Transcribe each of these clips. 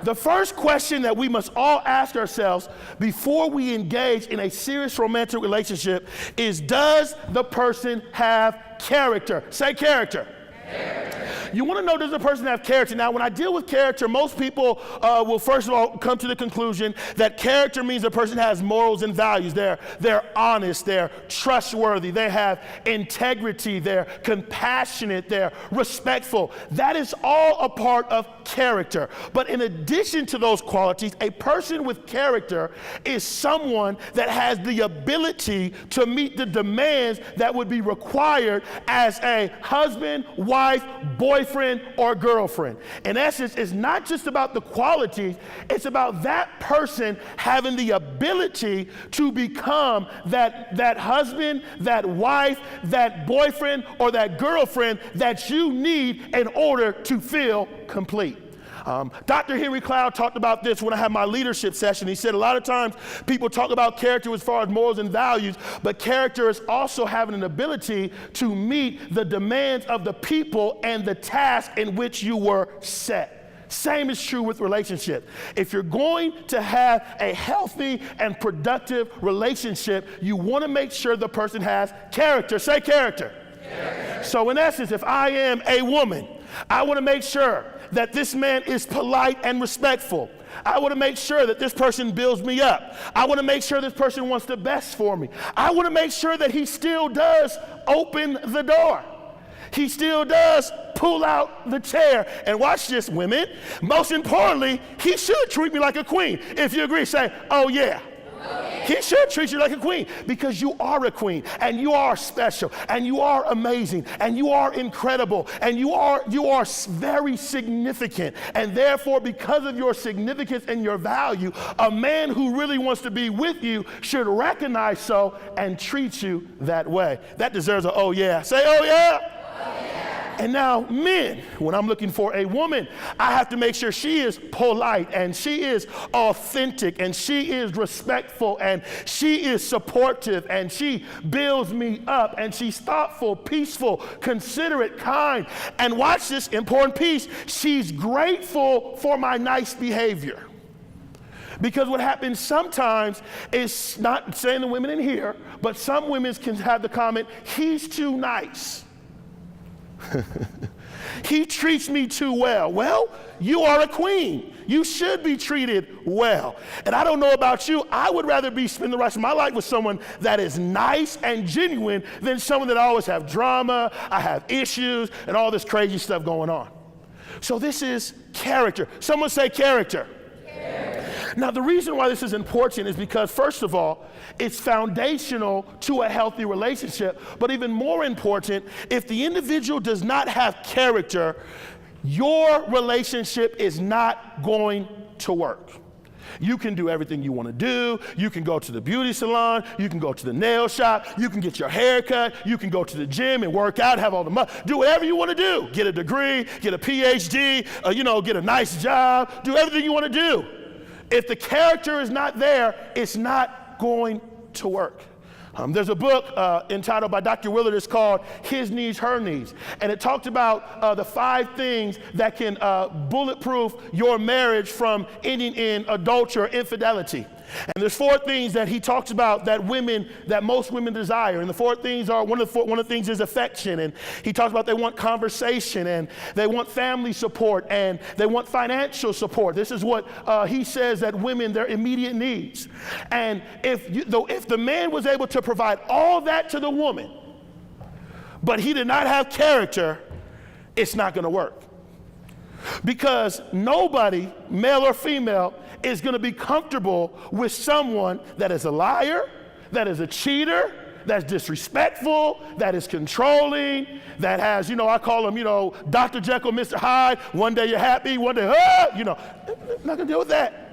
The first question that we must all ask ourselves before we engage in a serious romantic relationship is, does the person have character? Say character. You want to know, does a person have character? Now, when I deal with character, most people will first of all come to the conclusion that character means a person has morals and values. They're honest, they're trustworthy, they have integrity, they're compassionate, they're respectful. That is all a part of character. But in addition to those qualities, a person with character is someone that has the ability to meet the demands that would be required as a husband, wife, boyfriend, or girlfriend. In essence, it's not just about the qualities, it's about that person having the ability to become that husband, that wife, that boyfriend, or that girlfriend that you need in order to feel complete. Dr. Henry Cloud talked about this when I had my leadership session. He said a lot of times people talk about character as far as morals and values, but character is also having an ability to meet the demands of the people and the task in which you were set. Same is true with relationship. If you're going to have a healthy and productive relationship, you want to make sure the person has character. Say character. So in essence, if I am a woman, I want to make sure that this man is polite and respectful. I want to make sure that this person builds me up. I want to make sure this person wants the best for me. I want to make sure that he still does open the door. He still does pull out the chair. And watch this, women. Most importantly, he should treat me like a queen. If you agree, say, oh yeah. He should treat you like a queen, because you are a queen, and you are special, and you are amazing, and you are incredible, and you are very significant. And therefore, because of your significance and your value, a man who really wants to be with you should recognize so and treat you that way. That deserves a oh yeah. Say oh yeah. And now, men, when I'm looking for a woman, I have to make sure she is polite, and she is authentic, and she is respectful, and she is supportive, and she builds me up, and she's thoughtful, peaceful, considerate, kind. And watch this important piece, she's grateful for my nice behavior. Because what happens sometimes is, not saying the women in here, but some women can have the comment, he's too nice. He treats me too well. Well, you are a queen. You should be treated well. And I don't know about you, I would rather spend the rest of my life with someone that is nice and genuine than someone that I always have drama, I have issues, and all this crazy stuff going on. So this is character. Someone say character. Now, the reason why this is important is because, first of all, it's foundational to a healthy relationship. But even more important, if the individual does not have character, your relationship is not going to work. You can do everything you want to do. You can go to the beauty salon. You can go to the nail shop. You can get your hair cut. You can go to the gym and work out, have all the money. Do whatever you want to do. Get a degree, get a PhD, get a nice job. Do everything you want to do. If the character is not there, it's not going to work. There's a book entitled by Dr. Willard. It's called His Knees, Her Knees. And it talked about the 5 things that can bulletproof your marriage from ending in adultery or infidelity. And there's 4 things that he talks about that most women desire. And the 4 things are, one of the things is affection. And he talks about they want conversation, and they want family support, and they want financial support. This is what he says that women, their immediate needs. And if the man was able to provide all that to the woman, but he did not have character, it's not going to work. Because nobody, male or female, is going to be comfortable with someone that is a liar, that is a cheater, that's disrespectful, that is controlling, that has, I call him, Dr. Jekyll, Mr. Hyde. One day you're happy, one day, not going to deal with that.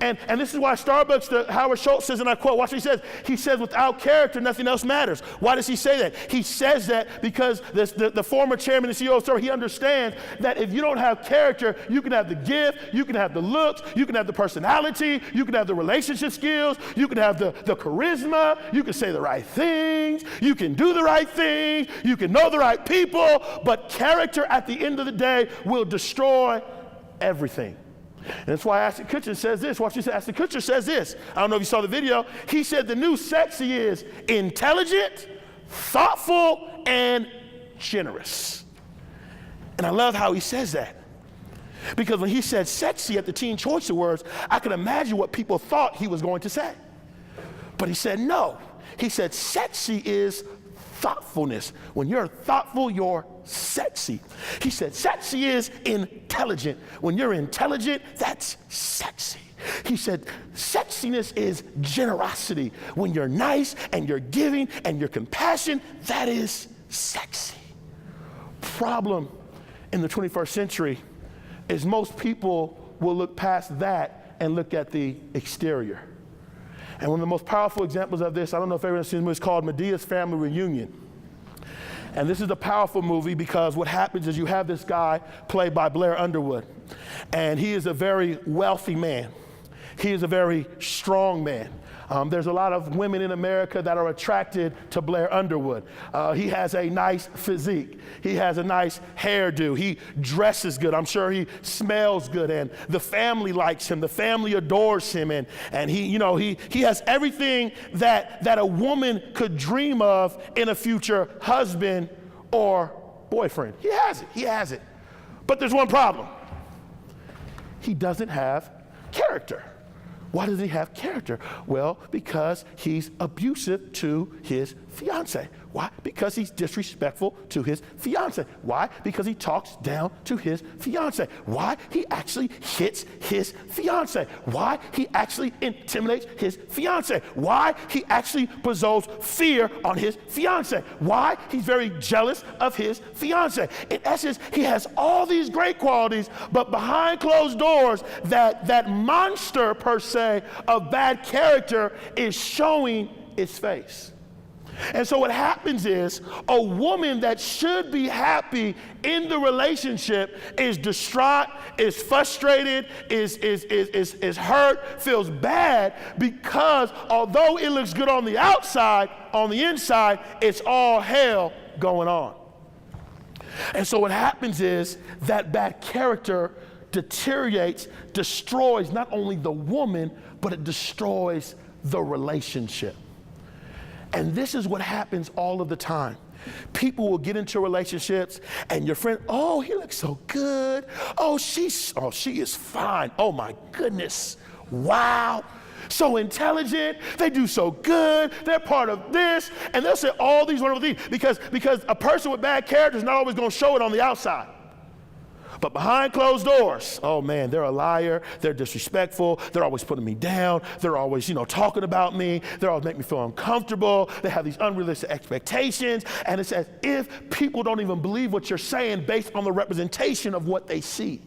And this is why Starbucks, Howard Schultz says, and I quote, watch what he says. He says, without character, nothing else matters. Why does he say that? He says that because the former chairman and CEO of Starbucks, he understands that if you don't have character, you can have the gift, you can have the looks, you can have the personality, you can have the relationship skills, you can have the charisma, you can say the right things, you can do the right things, you can know the right people, but character at the end of the day will destroy everything. And that's why Ashton Kutcher says this. Watch this. Ashton Kutcher says this. I don't know if you saw the video. He said the new sexy is intelligent, thoughtful, and generous. And I love how he says that. Because when he said sexy at the Teen Choice Awards, I could imagine what people thought he was going to say. But he said no. He said sexy is thoughtfulness. When you're thoughtful, you're sexy. He said sexy is intelligent. When you're intelligent, that's sexy. He said sexiness is generosity. When you're nice and you're giving and you're compassionate, that is sexy. Problem in the 21st century is most people will look past that and look at the exterior. And one of the most powerful examples of this, I don't know if everyone's seen it, it's called Medea's Family Reunion. And this is a powerful movie because what happens is you have this guy played by Blair Underwood, and he is a very wealthy man. He is a very strong man. There's a lot of women in America that are attracted to Blair Underwood. He has a nice physique. He has a nice hairdo. He dresses good. I'm sure he smells good, and the family likes him. The family adores him, and he has everything that a woman could dream of in a future husband or boyfriend. He has it. But there's one problem. He doesn't have character. Why doesn't he have character? Well, because he's abusive to his fiance. Why? Because he's disrespectful to his fiance. Why? Because he talks down to his fiance. Why? He actually hits his fiance. Why? He actually intimidates his fiance. Why? He actually bestows fear on his fiance. Why? He's very jealous of his fiance. In essence, he has all these great qualities, but behind closed doors, that monster per se of bad character is showing its face. And so what happens is a woman that should be happy in the relationship is distraught, is frustrated, is hurt, feels bad because although it looks good on the outside, on the inside, it's all hell going on. And so what happens is that bad character deteriorates, destroys not only the woman, but it destroys the relationship. And this is what happens all of the time. People will get into relationships and your friend, oh, he looks so good. Oh, she is fine. Oh my goodness. Wow. So intelligent. They do so good. They're part of this. And they'll say all these wonderful things because a person with bad character is not always going to show it on the outside. But behind closed doors, oh man, they're a liar, they're disrespectful, they're always putting me down, they're always, talking about me, they're always making me feel uncomfortable, they have these unrealistic expectations, and it's as if people don't even believe what you're saying based on the representation of what they see.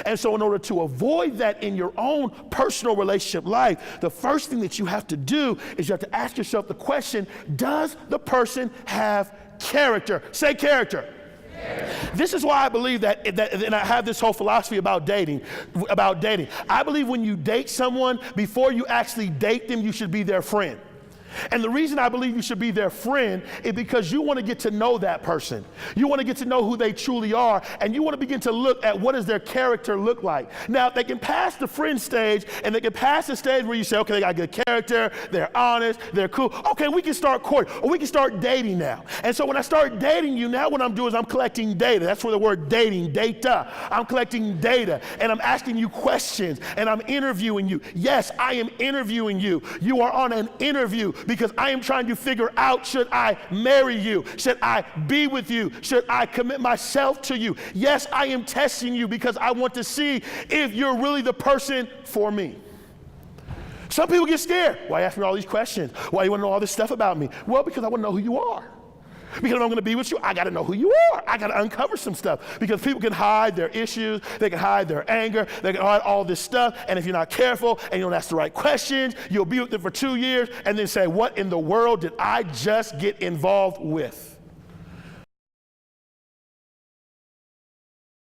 And so in order to avoid that in your own personal relationship life, the first thing that you have to do is you have to ask yourself the question, does the person have character? Say character. This is why I believe that, and I have this whole philosophy about dating. I believe when you date someone, before you actually date them, you should be their friend. And the reason I believe you should be their friend is because you want to get to know that person. You want to get to know who they truly are, and you want to begin to look at what does their character look like. Now, if they can pass the friend stage, and they can pass the stage where you say, okay, they got good character, they're honest, they're cool. Okay, we can start courting, or we can start dating now. And so when I start dating you, now what I'm doing is I'm collecting data. That's where the word dating, data. I'm collecting data, and I'm asking you questions, and I'm interviewing you. Yes, I am interviewing you. You are on an interview. Because I am trying to figure out, should I marry you? Should I be with you? Should I commit myself to you? Yes, I am testing you because I want to see if you're really the person for me. Some people get scared. Why ask me all these questions? Why you want to know all this stuff about me? Well, because I want to know who you are. Because if I'm going to be with you, I got to know who you are. I got to uncover some stuff because people can hide their issues, they can hide their anger, they can hide all this stuff, and if you're not careful and you don't ask the right questions, you'll be with them for 2 years and then say, what in the world did I just get involved with?